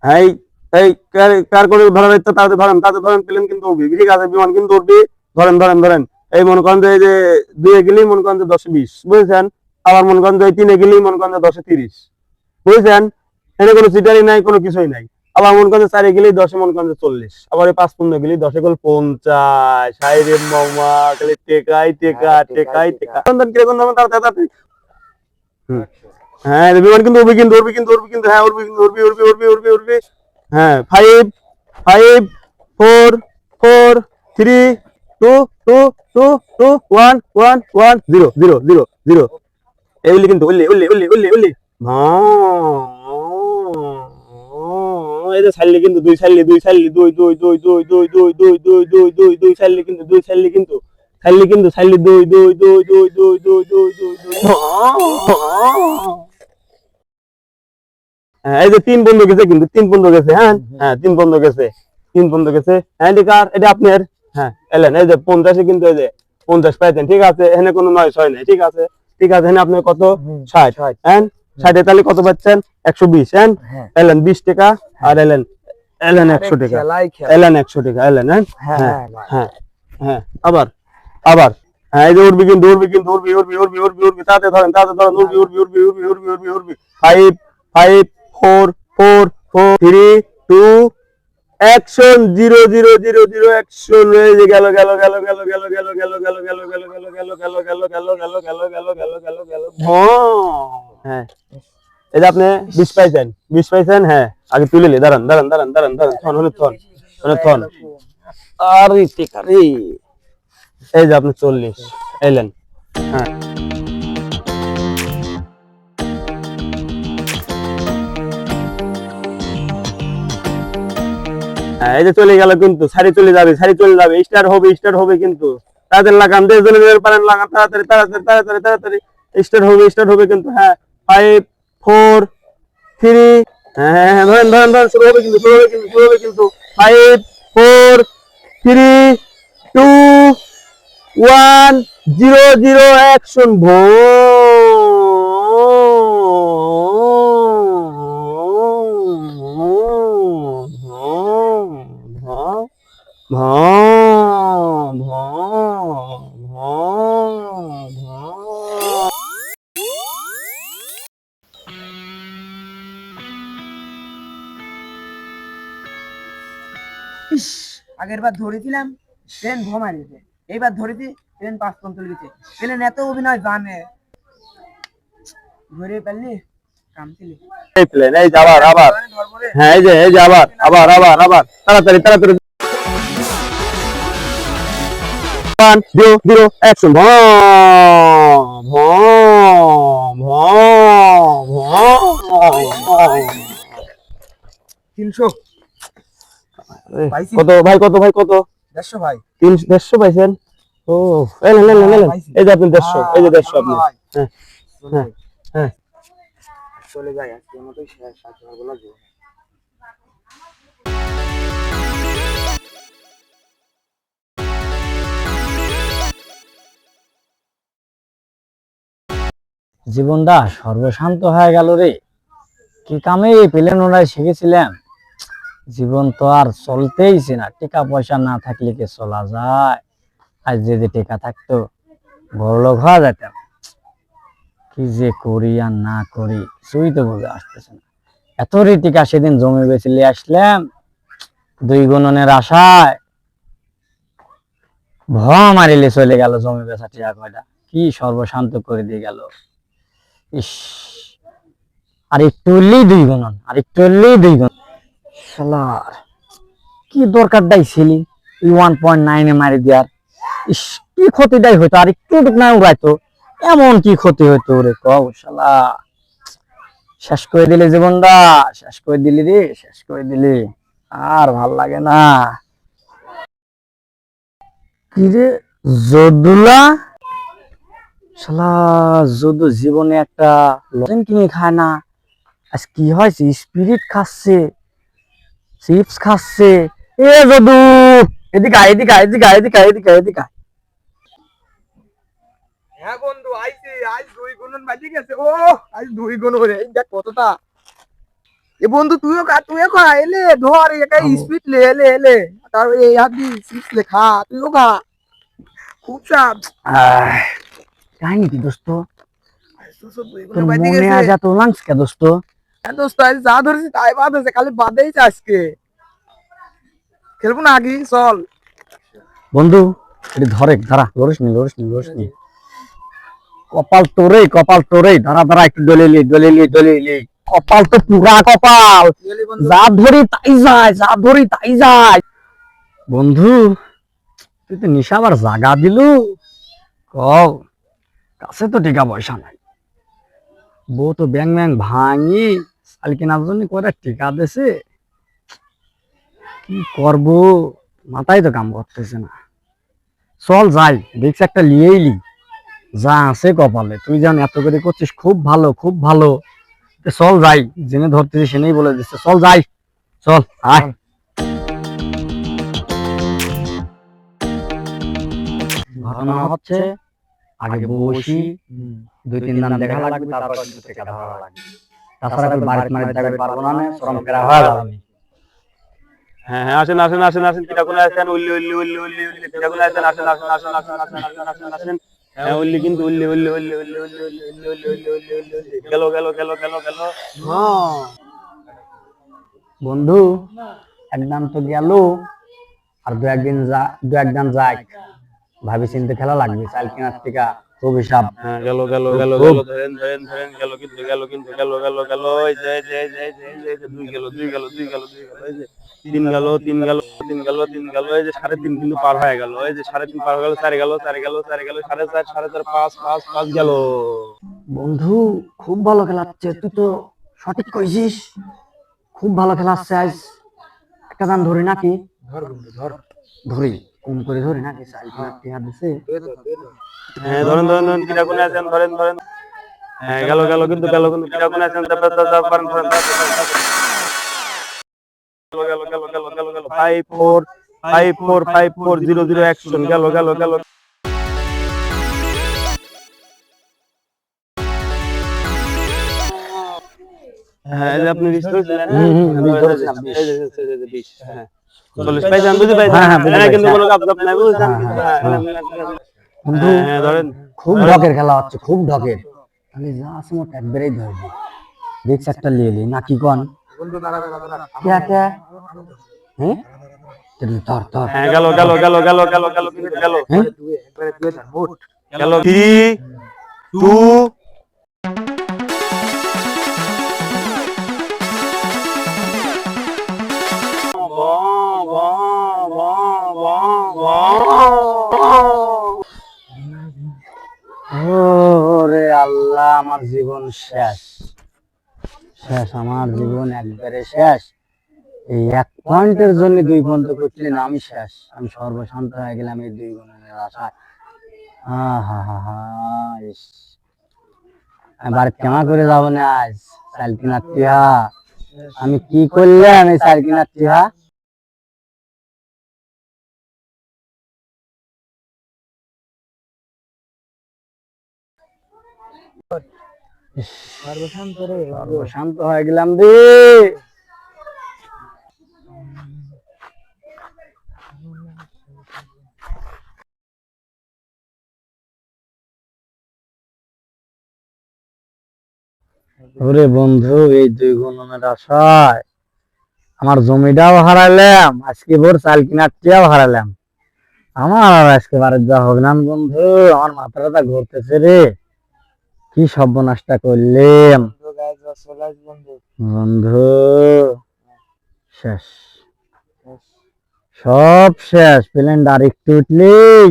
এই এই কার করে ধরার ইচ্ছা তাতে ধরেন প্লেন কিন্তু উঠবি, ঠিক আছে, বিমান কিন্তু উঠবি। ধরেন এই মনে করেন যে এই যে 2 গেলেই মনে করেন যে 10-20, বুঝছেন? আবার মনে করেন যে 3 গেলেই মনে করেন যে 10-30, বুঝছেন? এখানে কোনো চিটারি নাই, কোনো কিছুই নাই। আবার মনে করেন যে 4 গেলেই 10, মনে করেন যে 40, আবার এই 5-15 গেলেই 10 গুলো 50। হাই রে মামা, খালি টেকাই টেকা। কিরকম দাম তাড়াতাড়ি। হ্যাঁ, বিমান কিন্তু উড়বি কিন্তু হ্যাঁ, উড়বি। হ্যাঁ, 5 4 3 2 2 2 2 1 1 1 0 এই কিন্তু উল্লি এই যে ছাড়লি কিন্তু দুই ছাড়লি কিন্তু ছাড়লি হ্যাঁ, এই যে 3 বন্ধ গেছে কিন্তু 3 বন্ধ গেছে। হ্যাঁ হ্যাঁ, 3 বন্ধ গেছে, 3 বন্ধ গেছে। হ্যাঁ, কার এটা আপনার? হ্যাঁ, এলেন এই যে 50 কিন্তু এই যে 50 পাইছেন, ঠিক আছে, এখানে কোনো 9-6 নাই, ঠিক আছে এখানে আপনার কত? 60। হ্যাঁ, 60 তাহলে কত পাচ্ছেন? 120। হ্যাঁ, এলেন 20 টাকা, আর এলেন 100 টাকা, এলেন 100 টাকা, এলেন। হ্যাঁ হ্যাঁ হ্যাঁ হ্যাঁ, আবার আবার হ্যাঁ, এই যে উড়বি তাড়াতাড়ি ধরেন উড়বি। 5 4 4 4 3 2 অ্যাকশন। 0 0 0 0 অ্যাকশন। এই যে গেল। হ্যাঁ, এই যে আপনি 20 পাইছেন। হ্যাঁ, আগে তুলে নি, দাঁড়ান থন। আরে ঠিক আছে, এই যে আপনি 40 এলেন। হ্যাঁ, এই যে চলে গেল কিন্তু, সারি চলে যাবে, স্টার্ট হবে কিন্তু। তাদের লাগান, 10 জনের পারেন লাগান, তাড়াতাড়ি স্টার্ট হবে কিন্তু। হ্যাঁ, 5 4 3 হ্যাঁ ধরেন শুরু হবে কিন্তু 5 4 3 2 1 0 0 অ্যাকশন। ইস, আগের বার ধরেছিলাম ট্রেন ভ্রমণ দিতে, এইবার ধরেছি ট্রেন 5 গেছে। ট্রেন এত অভিনয় জানে, ধরে পারলি কামছিলি। এই প্লেন, এই যে আবার হ্যাঁ, এই যে আবার তাড়াতাড়ি 1 0 0 অ্যাকশন। 300 কত? 150 ভাই। 150 পাইছেন? ও, এলেন। এই যে আপনি 150, এই যে 150 আপনি। হ্যাঁ হ্যাঁ হ্যাঁ, চলে যায় আজকের মতোই শেষ, আর বলা যাবে না। জীবনটা সর্বশান্ত হয়ে গেল রে। কি কামে পেলেন ওরাই শিখেছিলাম। জীবন তো আর চলতেইছে না, টাকা পয়সা না থাকলে কি চলা যায়? আজ যদি টাকা থাকতো বড়লোক হওয়া যেতাম। কি যে করি আর না করি কিছুই তো বুঝে আসতেছে না। এত টিকা সেদিন জমি বেচিলে আসলাম 2 গুণনের আশায়, মারিলে চলে গেল জমি বেচা টিয়া কয়টা। কি সর্বশান্ত করে দিয়ে গেল। ইস, আর একটু হলেই 2 গুণন, শালার কি দরকারটাই ছিলি 1.9 মারি দেওয়ার। ইস, কি ক্ষতিটাই হইতো, আর একটু না উড়াইতো, এমন কি ক্ষতি হইতো রে কও শালা। শেষ করে দিলি জীবনটা, শেষ করে দিলি। আর ভাল লাগে না। কি রে জদুলা, শালা যদু জীবনে একটা লজেন কিনে খায় না, আজ কি হয়েছে? স্পিরিট খাচ্ছে, চিপস খাচ্ছে। এ যদু, এদিকে। হ্যাঁ বন্ধু, আইছি। আজ 2 গুণন বাজে গেছে। ও, আজ 2 গুণ হয়ে, এই দেখ কতটা। এ বন্ধু তুইও খা এলে ধর এটা স্পিড লে এলে এলে তার এই হাত দিয়ে চিপস লে খা তুইও খা খুব চাপ কাহিনী কি দোস্ত? তোর বাইতে মনে গেছে আজ এত লাগছে কে দোস্ত? দোস্ত আজ যা ধরেছি তাই বাদ আছে খালি বাদেই আজকে খেলবো না আগে চল বন্ধু এটি ধরে দাঁড়া, লড়িস নি। কপাল তোরে দাঁড়া দাঁড়া, একটু ডলে লি। কপাল তো পুরা কপাল, যা ধরি তাই যায়। বন্ধু তুই তো নিশা আবার জাগা দিলু। কাছে তো টাকা পয়সা নাই, বউ তো ব্যাং ভাঙি চাল কেনার জন্য কয়টা টিকা দেছে। কি করব, মাথায় তো কাম করতেছে না। চল যাই, রিক্সা একটা লিয়েই লি, যা আছে কপালে। তুই যেন এত করে করছিস, খুব ভালো। চল যাই, জেনে ধরতেছি সেনেই বলে দিচ্ছে, চল যাই, চল আয়। ঘটনা হচ্ছে, আগে বসি 2-3 দিন দেখা লাগবে, তারপর কিন্তু টাকা ধরা লাগবে। তাছাড়া তোর বাড়িতে মারি যাবে পারবো না, শ্রম করা হয়ে যাবে। হ্যাঁ হ্যাঁ, আসেন কিটা কোন আছেন? উল্লি কিটা কোন আছেন? আসেন। হ্যাঁ উল্লি কিন্তু উল্লি গেল। হ্যাঁ বন্ধু একদম তো গেল, আর দু একদিন যাক, ভাবি চিন্তা খেলা লাগবে, চাল কেনার টিকা খুব হিসাব। হ্যাঁ গেল ধরেন গেল কিন্তু এই যে 2 গেল এই যে 3 গেল এই যে 3.5 কিন্তু পার হয়ে গেল, এই যে 3.5 পার হয়ে গেল, 4 গেল 4.5 4.5 5 গেল। বন্ধু খুব ভালো খেলাচ্ছে, তুই তো সঠিক কইছিস, খুব ভালো খেলাচ্ছে। আজ একটা দান ধরি নাকি? ধরি, কম করে ধরি নাকি? চাল কেনার টিকা দিছে। হ্যাঁ ধরেন কিটা কোন আছেন? ধরেন হ্যাঁ গেল কিন্তু কিটা কোন আছেন? গেল 545400 অ্যাকশন গেল। হ্যাঁ এই যে আপনি 20 ধরেছিলেন। এই যে 20, হ্যাঁ 40 পাইছেন, বুঝতে পাইছেন? হ্যাঁ কিন্তু কোনো কাজ নাই, বুঝছেন? হ্যাঁ ধরেন, খুব ঢকের খেলা হচ্ছে, খুব ঢকের। তাহলে যা আছে মোট একবারেই ধরবি, রিক্স একটা লিয়ে লি নাকি কন? কে হ্যাঁ ধর হ্যাঁ গেল হ্যাঁ গেল 3 2 ওরে আল্লাহ, আমার জীবন শেষ, আমার জীবন একবারে শেষ। এই 1 পয়েন্টের জন্য 2 পয়েন্ট করছিলেন, আমি শেষ, আমি সর্বশান্ত হয়ে গেলাম এই 2 গুণের আশায়। আমি বাড়িতে কেমন করে যাবো না আজ? চাল কিনার টিহা আমি কি করলাম? এই চাল কিনার টিহা সর্বশান্ত হয়ে গেলাম রে। ওরে বন্ধু, এই 2 গুণের আশায় আমার জমিটাও হারাইলাম, আজকে ভোর চাল কিনার টিয়াও হারাইলাম। আমার আর আজকে বাড়ির যাওয়া হবে না বন্ধু, আমার মাথাটা ঘুরতেছে রে। কি সর্বনাশটা করলাম বন্ধু, শেষ, সব শেষ। প্লেন ডাইরেক্ট উঠলেই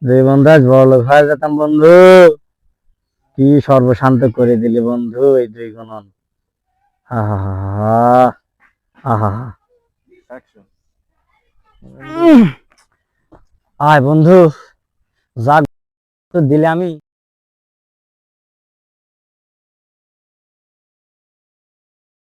যে বন্ধু আজ বড় লোক হয়ে যেতাম বন্ধু। কি সর্বশান্ত করে দিলে বন্ধু এই 2 গুণন। আয় বন্ধু, যা তো দিলে আমি